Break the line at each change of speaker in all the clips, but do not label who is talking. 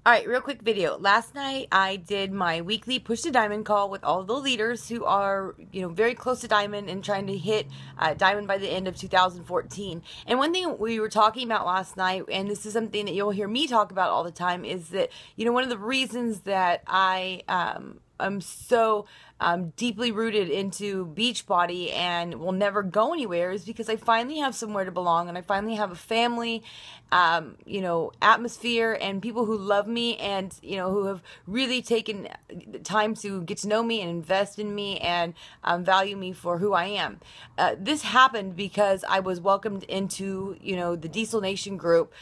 All right, real quick video. Last night I did my weekly Push to Diamond call with all the leaders who are, very close to Diamond and trying to hit Diamond by the end of 2014. And one thing we were talking about last night, and this is something that you'll hear me talk about all the time, is that, one of the reasons that I'm so deeply rooted into Beachbody and will never go anywhere is because I finally have somewhere to belong, and I finally have a family, atmosphere, and people who love me and, who have really taken time to get to know me and invest in me and value me for who I am. This happened because I was welcomed into, the Diesel Nation group,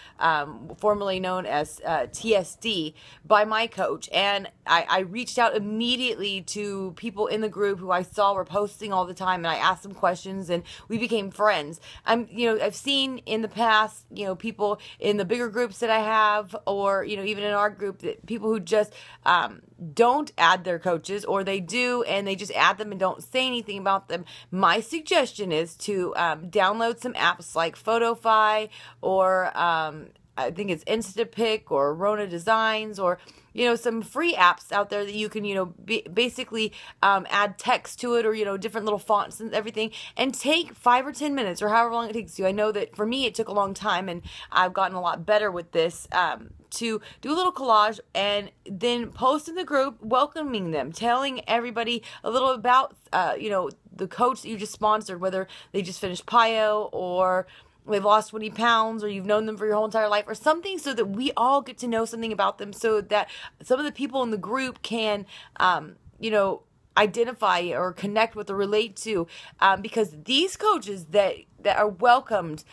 formerly known as TSD, by my coach. And I reached out immediately to people in the group who I saw were posting all the time, and I asked them questions, and we became friends. I've seen in the past, people in the bigger groups that I have, or, even in our group, that people who just don't add their coaches, or they do and they just add them and don't say anything about them. My suggestion is to download some apps like PhotoFi, or I think it's Instapic or Rona Designs, or some free apps out there that you can basically add text to it, or different little fonts and everything, and take 5 or 10 minutes or however long it takes you. I know that for me it took a long time, and I've gotten a lot better with this, to do a little collage and then post in the group, welcoming them, telling everybody a little about the coach that you just sponsored, whether they just finished PIO, or they've lost 20 pounds, or you've known them for your whole entire life, or something, so that we all get to know something about them, so that some of the people in the group can, identify or connect with or relate to, because these coaches that are welcomed,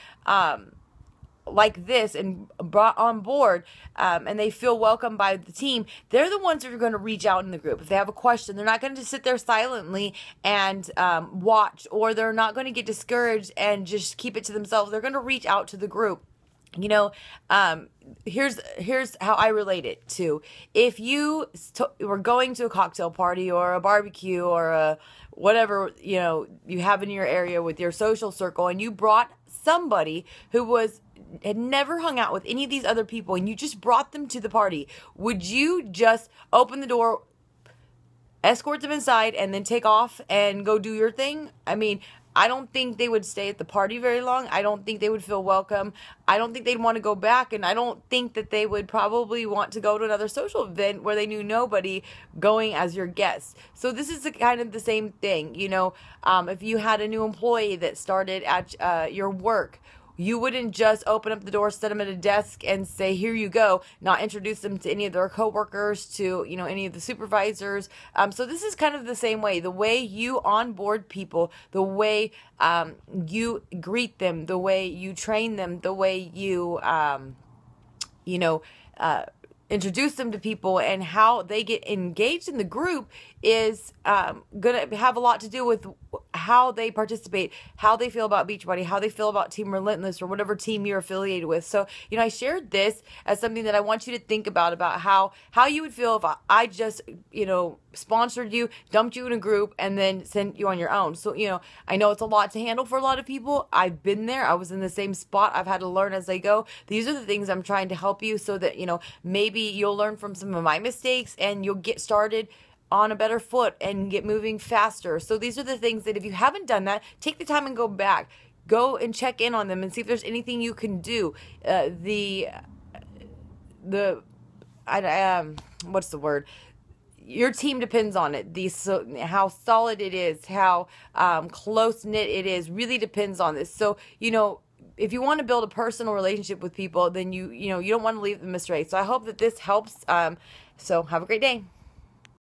like this, and brought on board, and they feel welcome by the team, they're the ones that are going to reach out in the group. If they have a question, they're not going to just sit there silently and watch, or they're not going to get discouraged and just keep it to themselves. They're going to reach out to the group. Here's how I relate it to, if you were going to a cocktail party or a barbecue or a whatever you have in your area with your social circle, and you brought somebody who had never hung out with any of these other people, and you just brought them to the party, would you just open the door, escort them inside, and then take off and go do your thing? I don't think they would stay at the party very long. I don't think they would feel welcome. I don't think they'd want to go back, and I don't think that they would probably want to go to another social event where they knew nobody going as your guest. So this is kind of the same thing. If you had a new employee that started at your work, you wouldn't just open up the door, set them at a desk, and say, here you go, not introduce them to any of their coworkers, to, any of the supervisors. So this is kind of the same way. The way you onboard people, the way you greet them, the way you train them, the way you, introduce them to people, and how they get engaged in the group is going to have a lot to do with how they participate, how they feel about Beachbody, how they feel about Team Relentless, or whatever team you're affiliated with. So, I shared this as something that I want you to think about how you would feel if I just, sponsored you, dumped you in a group, and then sent you on your own. So, I know it's a lot to handle for a lot of people. I've been there. I was in the same spot. I've had to learn as I go. These are the things I'm trying to help you, so that, maybe you'll learn from some of my mistakes, and you'll get started on a better foot and get moving faster. So these are the things that, if you haven't done that, take the time and go back. Go and check in on them and see if there's anything you can do. What's the word? Your team depends on it. How solid it is, how close-knit it is, really depends on this. So, if you want to build a personal relationship with people, then you don't want to leave them astray. So I hope that this helps. So have a great day.